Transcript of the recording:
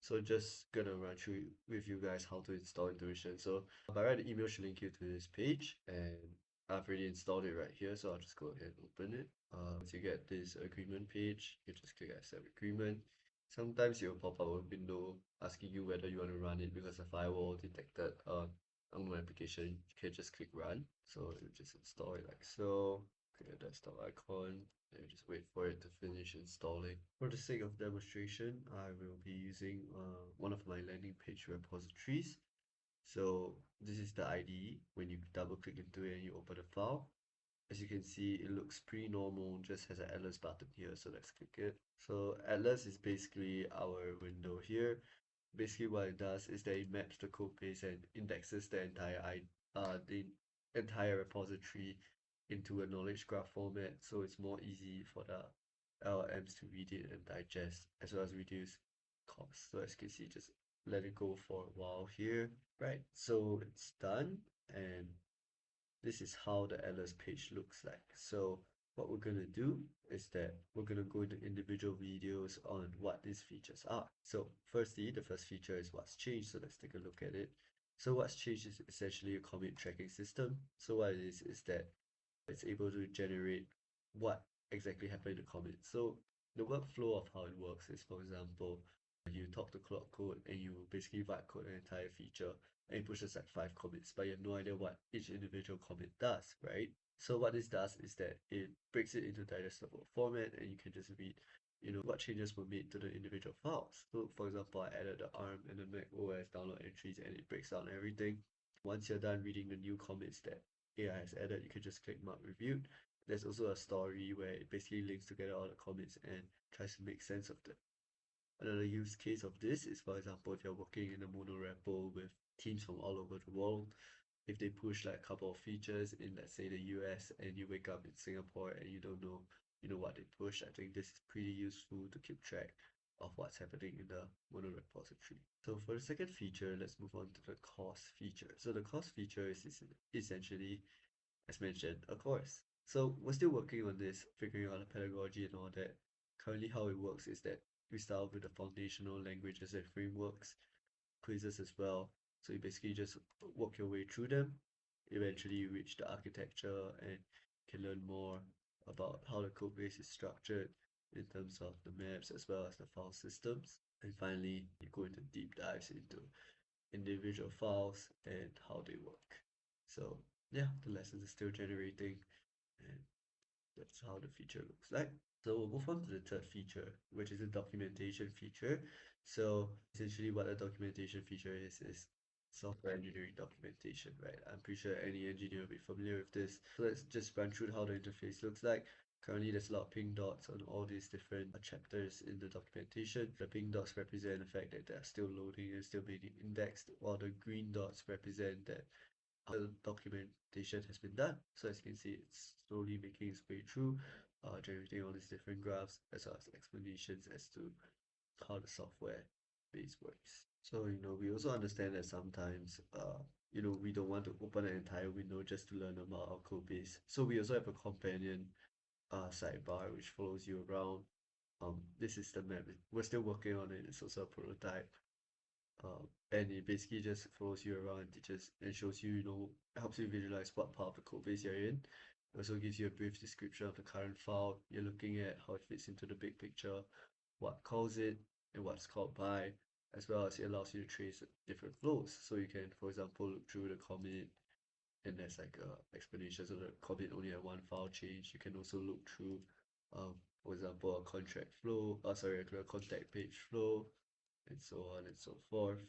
So just gonna run through with you guys how to install Intuition. So by right, the email should link you to this page, and I've already installed it right here. So I'll just go ahead and open it. Once you get this agreement page, you just click accept agreement. Sometimes it'll pop up a window asking you whether you want to run it because a firewall detected on my application. You can just click run. So you just install it like so. Click the desktop icon. And just wait for it to finish installing. For the sake of demonstration, I will be using one of my landing page repositories. So this is the IDE. When you double click into it and you open the file, as you can see, it looks pretty normal, just has an Atlas button here. So let's click it. So Atlas is basically our window here. Basically what it does is that it maps the code base and indexes the entire repository into a knowledge graph format, so it's more easy for the LLMs to read it and digest, as well as reduce costs. So as you can see, just let it go for a while here. Right, so it's done, and this is how the Atlas page looks like. So what we're going to do is that we're going to go into individual videos on what these features are. So firstly, the first feature is what's changed. So let's take a look at it. So what's changed is essentially a commit tracking system. So what it is that it's able to generate what exactly happened in the commit. So the workflow of how it works is, for example, you talk to Cloud Code and you basically vibe code an entire feature and it pushes like 5 commits, but you have no idea what each individual commit does, right? So what this does is that it breaks it into digestible format and you can just read, what changes were made to the individual files. So for example, I added the ARM and the Mac OS download entries and it breaks down everything. Once you're done reading the new commits that AI has added, you can just click mark reviewed. There's also a story where it basically links together all the commits and tries to make sense of them. Another use case of this is, for example, if you're working in a monorepo with teams from all over the world, if they push like a couple of features in, let's say, the US, and you wake up in Singapore and you don't know, what they push, I think this is pretty useful to keep track of what's happening in the monorepository. So for the second feature, let's move on to the course feature. So the course feature is essentially, as mentioned, a course. So we're still working on this, figuring out the pedagogy and all that. Currently, how it works is that we start off with the foundational languages and frameworks, quizzes as well. So you basically just work your way through them. Eventually, you reach the architecture and can learn more about how the code base is structured in terms of the maps as well as the file systems. And finally, you go into deep dives into individual files and how they work. So yeah, the lessons are still generating, and that's how the feature looks like. So we'll move on to the third feature, which is a documentation feature. So essentially what a documentation feature is software engineering documentation, right? I'm pretty sure any engineer will be familiar with this. So let's just run through how the interface looks like. Currently, there's a lot of pink dots on all these different chapters in the documentation. The pink dots represent the fact that they're still loading and still being indexed, while the green dots represent that the documentation has been done. So as you can see, it's slowly making its way through, generating all these different graphs as well as explanations as to how the software base works. So, we also understand that sometimes, we don't want to open an entire window just to learn about our code base. So we also have a companion sidebar which follows you around. This is the map. We're still working on it. It's also a prototype. And it basically just follows you around and teaches and shows you, helps you visualize what part of the code base you're in. It also gives you a brief description of the current file you're looking at, how it fits into the big picture, what calls it, and what's called by, as well as it allows you to trace different flows. So you can, for example, look through the commit, and there's like a explanation. So the commit only had one file change. You can also look through, for example, a contract flow, a contact page flow, and so on and so forth.